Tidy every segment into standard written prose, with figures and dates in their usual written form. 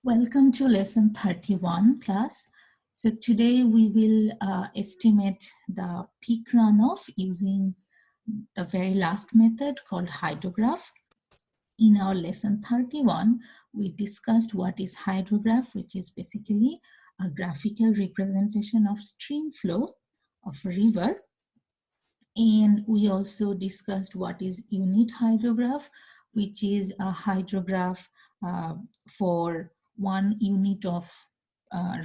Welcome to lesson 31 class. So today we will estimate the peak runoff using the very last method called hydrograph. In our lesson 31, we discussed what is hydrograph, which is basically a graphical representation of stream flow of a river. And we also discussed what is unit hydrograph, which is a hydrograph for 1 unit of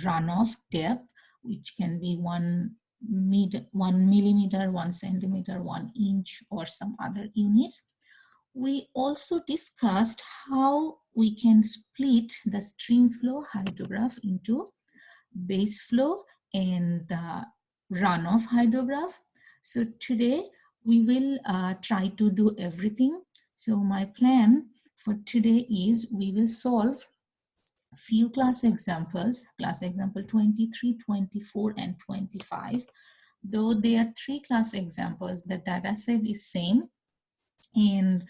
runoff depth, which can be 1 millimeter, 1 centimeter, 1 inch, or some other units. We also discussed how we can split the stream flow hydrograph into base flow and the runoff hydrograph. So today we will try to do everything. So my plan for today is we will solve a few class examples, class example 23, 24, and 25. Though there are 3 class examples, the data set is same. And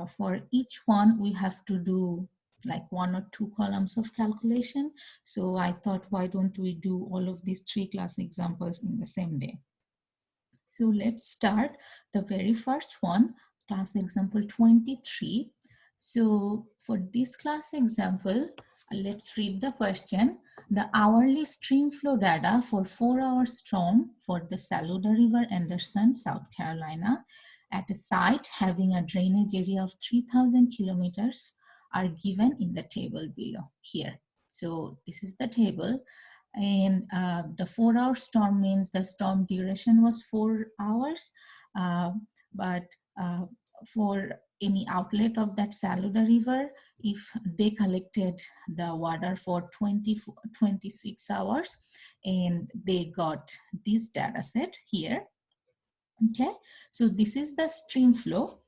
for each one, we have to do like 1 or 2 columns of calculation. So I thought, why don't we do all of these 3 class examples in the same day? So let's start the very first one, class example 23. So for this class example, let's read the question. The hourly stream flow data for 4-hour storm for the Saluda River, Anderson, South Carolina, at a site having a drainage area of 3,000 kilometers are given in the table below here. So this is the table, and the 4-hour storm means the storm duration was 4 hours, but for any outlet of that Saluda River, if they collected the water for 26 hours, and they got this data set here. Okay, so this is the stream flow,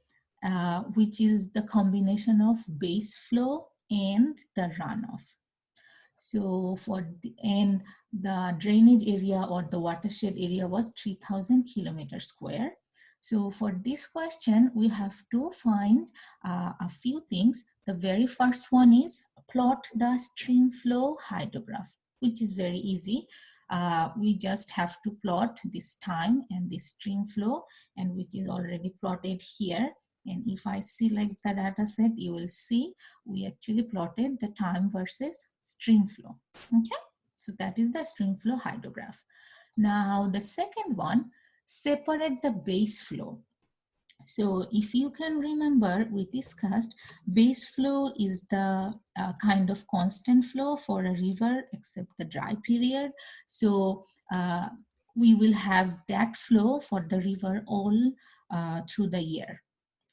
which is the combination of base flow and the runoff. So the drainage area or the watershed area was 3,000 kilometers square. So for this question, we have to find a few things. The very first one is plot the stream flow hydrograph, which is very easy. We just have to plot this time and this stream flow, and which is already plotted here. And if I select the data set, you will see we actually plotted the time versus stream flow. Okay, so that is the stream flow hydrograph. Now the second one, separate the base flow. So if you can remember, we discussed base flow is the kind of constant flow for a river except the dry period. So we will have that flow for the river all through the year,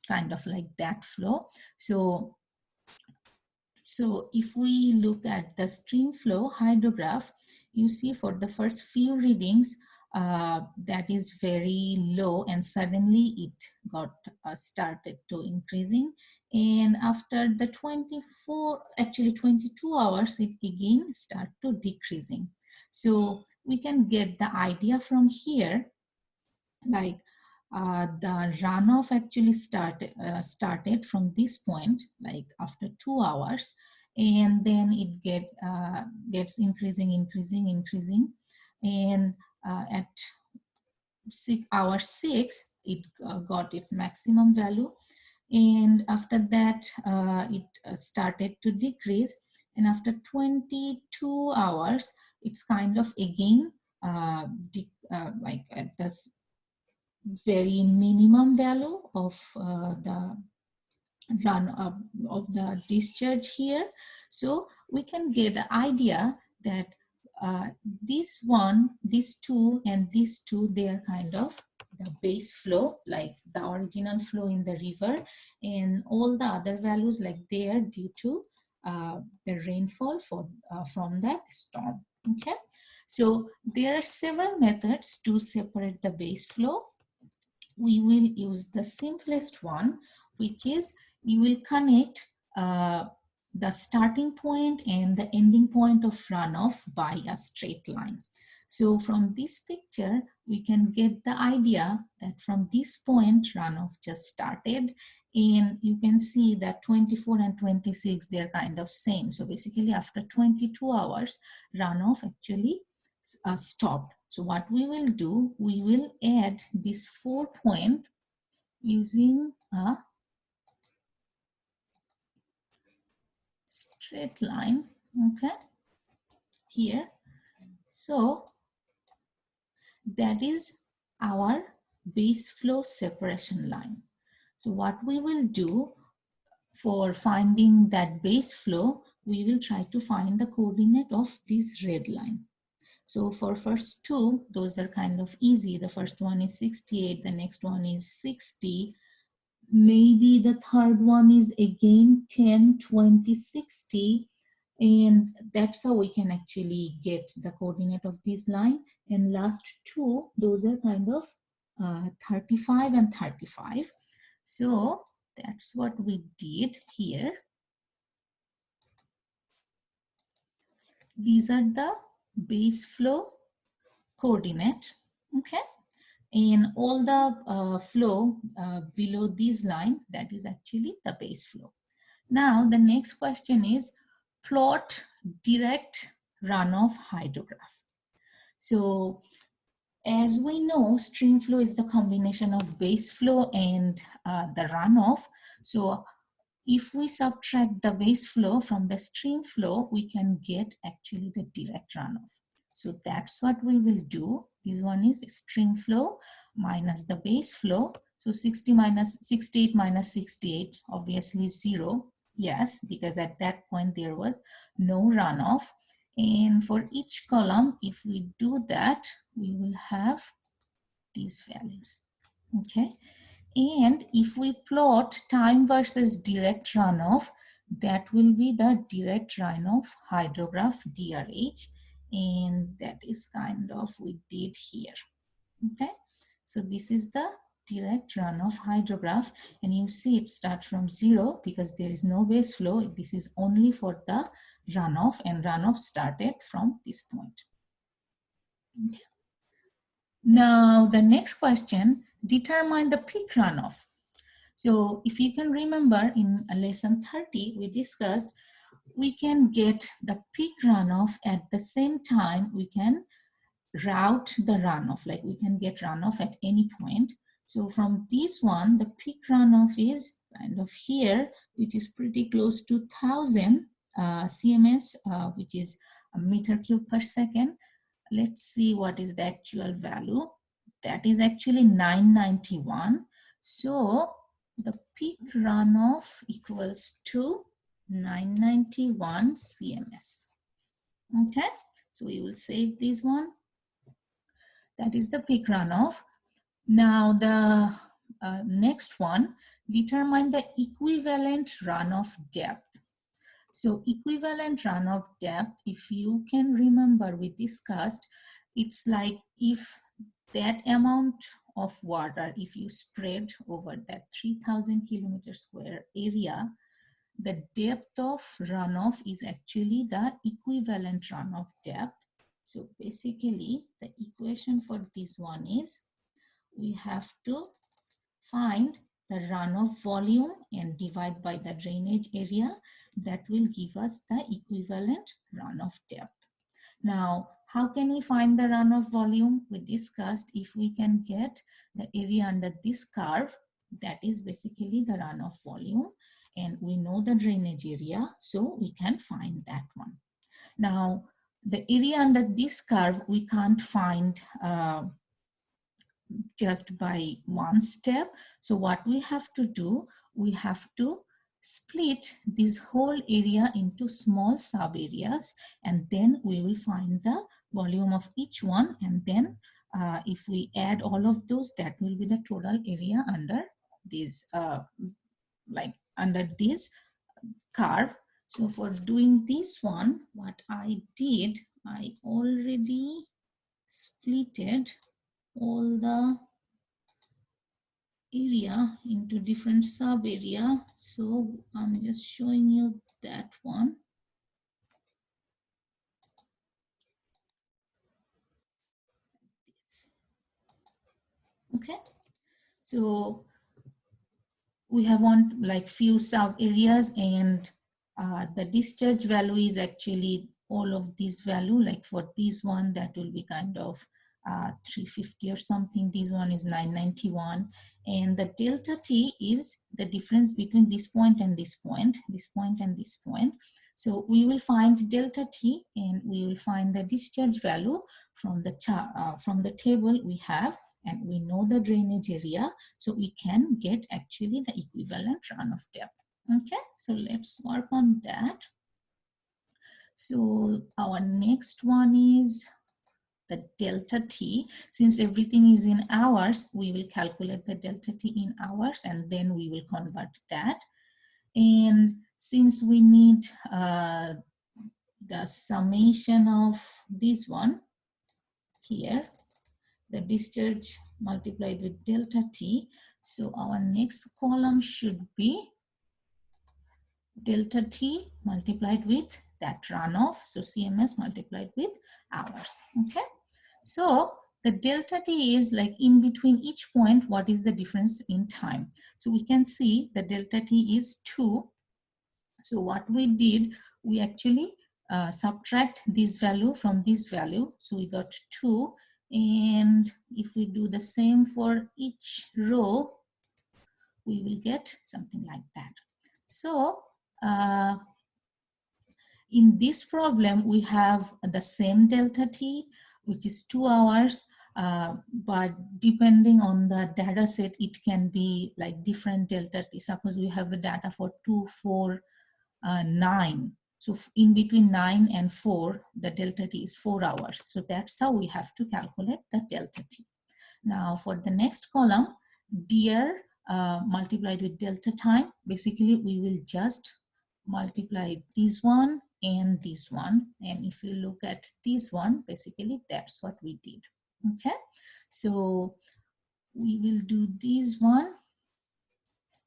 kind of like that flow. So if we look at the stream flow hydrograph, you see for the first few readings, that is very low, and suddenly it got started to increasing, and after the 22 hours, it again start to decreasing. So we can get the idea from here, like the runoff actually started from this point, like after 2 hours, and then it gets increasing, and at hour 6, it got its maximum value, and after that it started to decrease, and after 22 hours, it's kind of again like at this very minimum value of the of the discharge here. So we can get the idea that this one, these two, and these two, they are kind of the base flow, like the original flow in the river, and all the other values, like they are due to the rainfall from that storm. Okay, so there are several methods to separate the base flow. We will use the simplest one, which is you will connect the starting point and the ending point of runoff by a straight line. So from this picture, we can get the idea that from this point, runoff just started, And you can see that 24 and 26, they're kind of same. So basically after 22 hours, runoff actually stopped. So what we will do, we will add this 4 point using a straight line, okay, here. So that is our base flow separation line. So what we will do for finding that base flow, we will try to find the coordinate of this red line. So for first two, those are kind of easy. The first one is 68, the next one is 60. Maybe the third one is again 10, 20, 60. And that's how we can actually get the coordinate of this line. And last two, those are kind of 35 and 35. So that's what we did here. These are the base flow coordinate, okay? And all the flow below this line, that is actually the base flow. Now the next question is plot direct runoff hydrograph. So as we know, stream flow is the combination of base flow and the runoff. So if we subtract the base flow from the stream flow, we can get actually the direct runoff. So that's what we will do. This one is stream flow minus the base flow. So 60 minus 68 minus 68, obviously 0. Yes, because at that point there was no runoff. And for each column, if we do that, we will have these values. Okay. And if we plot time versus direct runoff, that will be the direct runoff hydrograph DRH. And that is kind of we did here. Okay. So this is the direct runoff hydrograph. And you see it starts from 0 because there is no base flow. This is only for the runoff, and runoff started from this point. Okay. Now the next question, determine the peak runoff. So if you can remember in lesson 30, we discussed we can get the peak runoff at the same time we can route the runoff, like we can get runoff at any point. So from this one, the peak runoff is kind of here, which is pretty close to 1000 cms, which is a meter cube per second. Let's see what is the actual value. That is actually 991. So the peak runoff equals to 991 cms. Okay, so we will save this one. That is the peak runoff. Now the next one, determine the equivalent runoff depth. So equivalent runoff depth, if you can remember, we discussed, it's like if that amount of water, if you spread over that 3000 kilometer square area, the depth of runoff is actually the equivalent runoff depth. So basically the equation for this one is we have to find the runoff volume and divide by the drainage area. That will give us the equivalent runoff depth. Now, how can we find the runoff volume? We discussed if we can get the area under this curve, that is basically the runoff volume, and we know the drainage area, so we can find that one. Now, the area under this curve, we can't find just by one step. So what we have to do, we have to split this whole area into small sub areas, and then we will find the volume of each one, and then if we add all of those, that will be the total area under this like under this curve. So for doing this one, what I did, I already splitted all the area into different sub area. So I'm just showing you that one. Okay, so we have one like few sub areas, and the discharge value is actually all of these value. Like for this one, that will be kind of 350 or something. This one is 991, and the delta T is the difference between this point and this point, this point and this point. So we will find delta T, and we will find the discharge value from the chart, from the table we have, and we know the drainage area, so we can get actually the equivalent runoff depth. Okay, so let's work on that. So our next one is the delta T. Since everything is in hours, we will calculate the delta T in hours, and then we will convert that. And since we need the summation of this one here, the discharge multiplied with delta T, so our next column should be delta T multiplied with that runoff, so CMS multiplied with hours. Okay, so the delta T is like in between each point, what is the difference in time. So we can see the delta T is 2. So what we did, we actually subtract this value from this value, so we got 2. And if we do the same for each row, we will get something like that. So in this problem, we have the same delta T, which is 2 hours, but depending on the data set, it can be like different delta T. Suppose we have a data for 2, 4, 9. So in between 9 and 4, the delta T is 4 hours. So that's how we have to calculate the delta T. Now for the next column, dr multiplied with delta time, basically we will just multiply this one and this one. And if you look at this one, basically that's what we did. Okay, so we will do this one.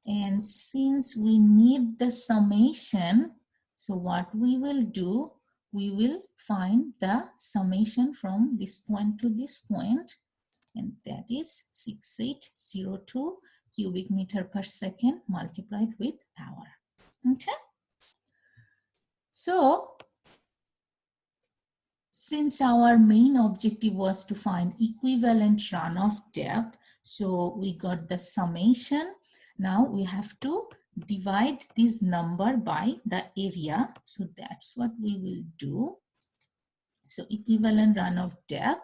And since we need the summation, so what we will do, we will find the summation from this point to this point, and that is 6802 cubic meter per second multiplied with hour. Okay, so since our main objective was to find equivalent runoff depth, so we got the summation. Now we have to divide this number by the area. So that's what we will do. So equivalent runoff depth.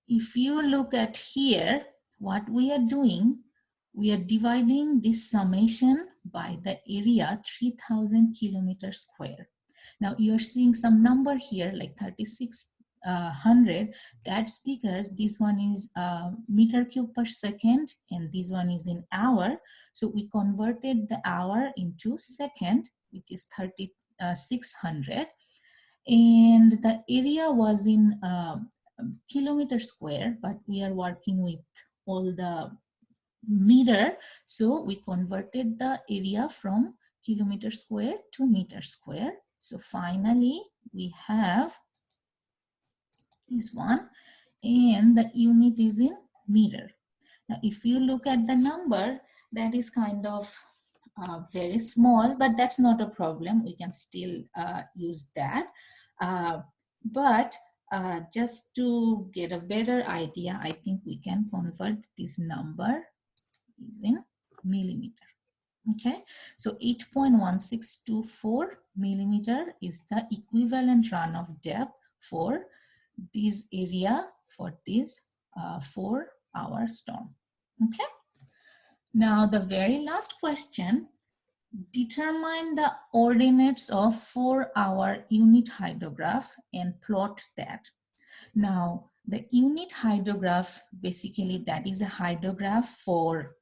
If you look at here, what we are doing, we are dividing this summation by the area 3000 kilometers square. Now you're seeing some number here like 3600. That's because this one is meter cube per second and this one is in hour. So we converted the hour into second, which is 3600. And the area was in kilometer square, but we are working with all the meter. So we converted the area from kilometer square to meter square. So finally we have this one, and the unit is in meter. Now if you look at the number, that is kind of very small, but that's not a problem. We can still use that. But just to get a better idea, I think we can convert this number in millimeter. Okay, so 8.1624 millimeter is the equivalent runoff depth for this area for this 4-hour storm. Okay, now the very last question, determine the ordinates of 4-hour unit hydrograph and plot that. Now the unit hydrograph, basically that is a hydrograph for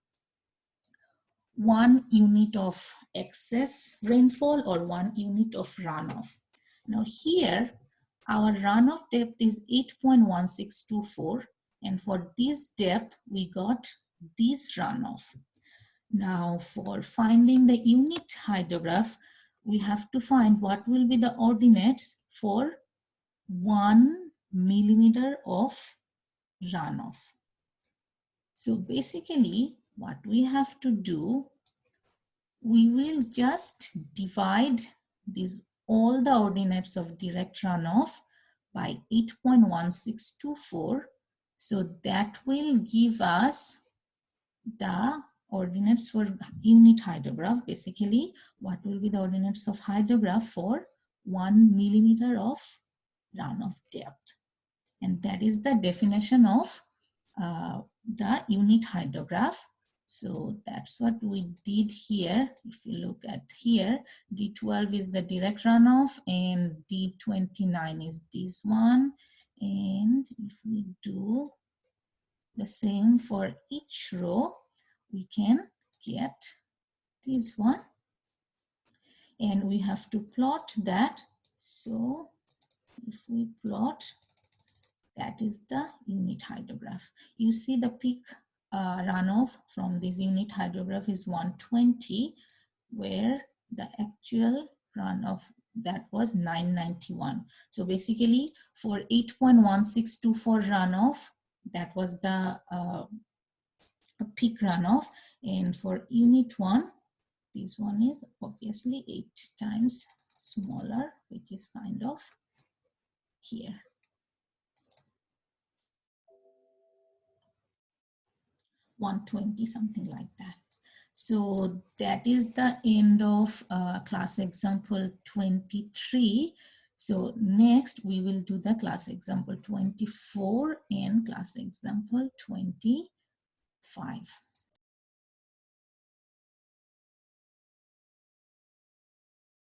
1 unit of excess rainfall or 1 unit of runoff. Now here our runoff depth is 8.1624, and for this depth we got this runoff. Now for finding the unit hydrograph, we have to find what will be the ordinates for 1 millimeter of runoff. So basically what we have to do, we will just divide these all the ordinates of direct runoff by 8.1624. So that will give us the ordinates for unit hydrograph. Basically, what will be the ordinates of hydrograph for 1 millimeter of runoff depth? And that is the definition of the unit hydrograph. So that's what we did here. If you look at here, D12 is the direct runoff and D29 is this one. And if we do the same for each row, we can get this one. And we have to plot that. So if we plot, that is the unit hydrograph. You see the peak runoff from this unit hydrograph is 120, where the actual runoff that was 991. So basically for 8.1624 runoff, that was the peak runoff. And for unit 1, this one is obviously 8 times smaller, which is kind of here. 120, something like that. So that is the end of class example 23. So next we will do the class example 24 and class example 25.